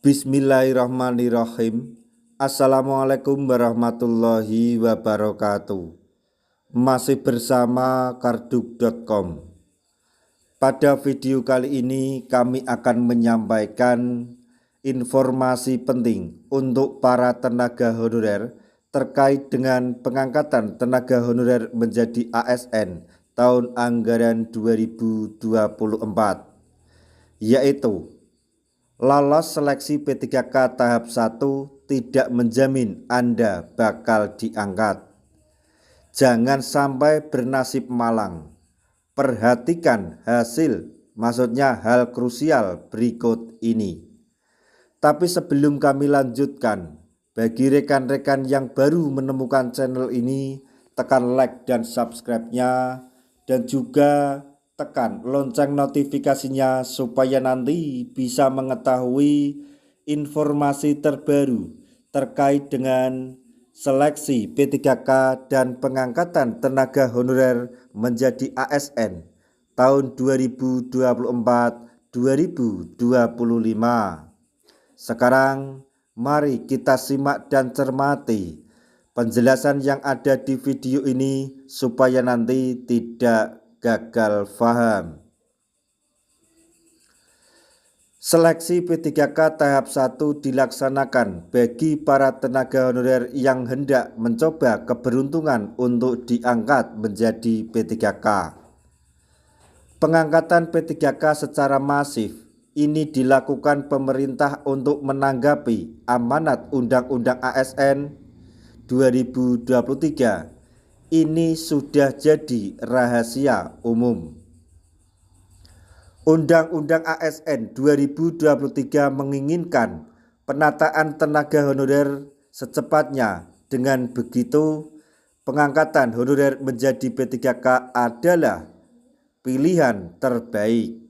Bismillahirrahmanirrahim. Assalamualaikum warahmatullahi wabarakatuh. Masih bersama karduk.com. Pada video kali ini kami akan menyampaikan informasi penting untuk para tenaga honorer terkait dengan pengangkatan tenaga honorer menjadi ASN tahun anggaran 2024, yaitu lolos seleksi P3K tahap 1 tidak menjamin Anda bakal diangkat. Jangan sampai bernasib malang. Perhatikan maksudnya hal krusial berikut ini. Tapi sebelum kami lanjutkan, bagi rekan-rekan yang baru menemukan channel ini, tekan like dan subscribe-nya, dan juga tekan lonceng notifikasinya supaya nanti bisa mengetahui informasi terbaru terkait dengan seleksi P3K dan pengangkatan tenaga honorer menjadi ASN tahun 2024-2025. Sekarang mari kita simak dan cermati penjelasan yang ada di video ini supaya nanti tidak gagal paham. Seleksi P3K tahap 1 dilaksanakan bagi para tenaga honorer yang hendak mencoba keberuntungan untuk diangkat menjadi P3K. Pengangkatan P3K secara masif ini dilakukan pemerintah untuk menanggapi amanat Undang-Undang ASN 2023. Ini sudah jadi rahasia umum. Undang-Undang ASN 2023 menginginkan penataan tenaga honorer secepatnya. Dengan begitu, pengangkatan honorer menjadi P3K adalah pilihan terbaik.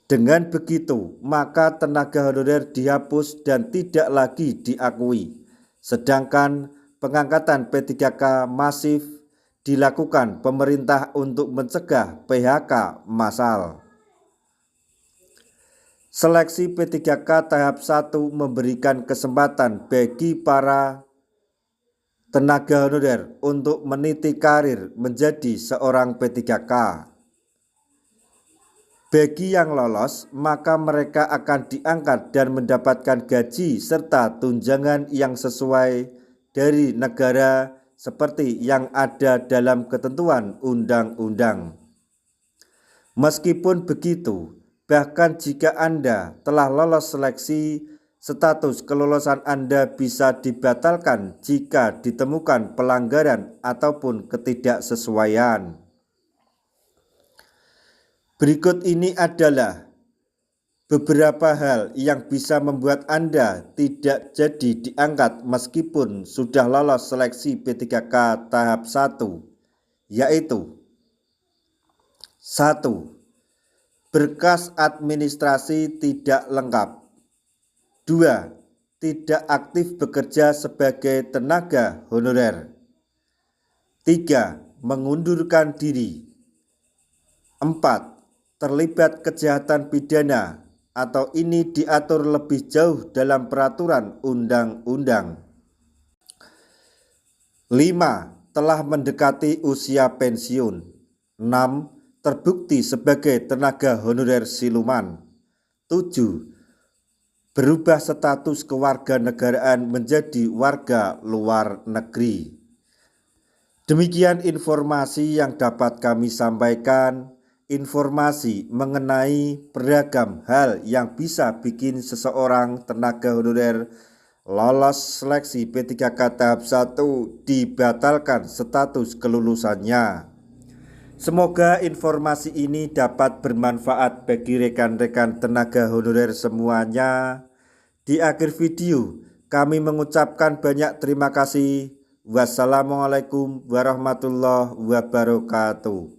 Dengan begitu, maka tenaga honorer dihapus dan tidak lagi diakui. Sedangkan pengangkatan P3K masif dilakukan pemerintah untuk mencegah PHK massal. Seleksi P3K tahap 1 memberikan kesempatan bagi para tenaga honorer untuk meniti karir menjadi seorang P3K. Bagi yang lolos, maka mereka akan diangkat dan mendapatkan gaji serta tunjangan yang sesuai dari negara seperti yang ada dalam ketentuan undang-undang. Meskipun begitu, bahkan jika Anda telah lolos seleksi, status kelolosan Anda bisa dibatalkan jika ditemukan pelanggaran ataupun ketidaksesuaian. Berikut ini adalah beberapa hal yang bisa membuat Anda tidak jadi diangkat meskipun sudah lolos seleksi P3K tahap 1, yaitu 1. Berkas administrasi tidak lengkap. 2. Tidak aktif bekerja sebagai tenaga honorer. 3. Mengundurkan diri. 4. Terlibat kejahatan pidana atau ini diatur lebih jauh dalam peraturan undang-undang. 5. Telah mendekati usia pensiun. 6. Terbukti sebagai tenaga honorer siluman. 7. Berubah status kewarganegaraan menjadi warga luar negeri. Demikian informasi yang dapat kami sampaikan. Informasi mengenai beragam hal yang bisa bikin seseorang tenaga honorer lolos seleksi P3K tahap 1 dibatalkan status kelulusannya. Semoga informasi ini dapat bermanfaat bagi rekan-rekan tenaga honorer semuanya. Di akhir video kami mengucapkan banyak terima kasih. Wassalamualaikum warahmatullahi wabarakatuh.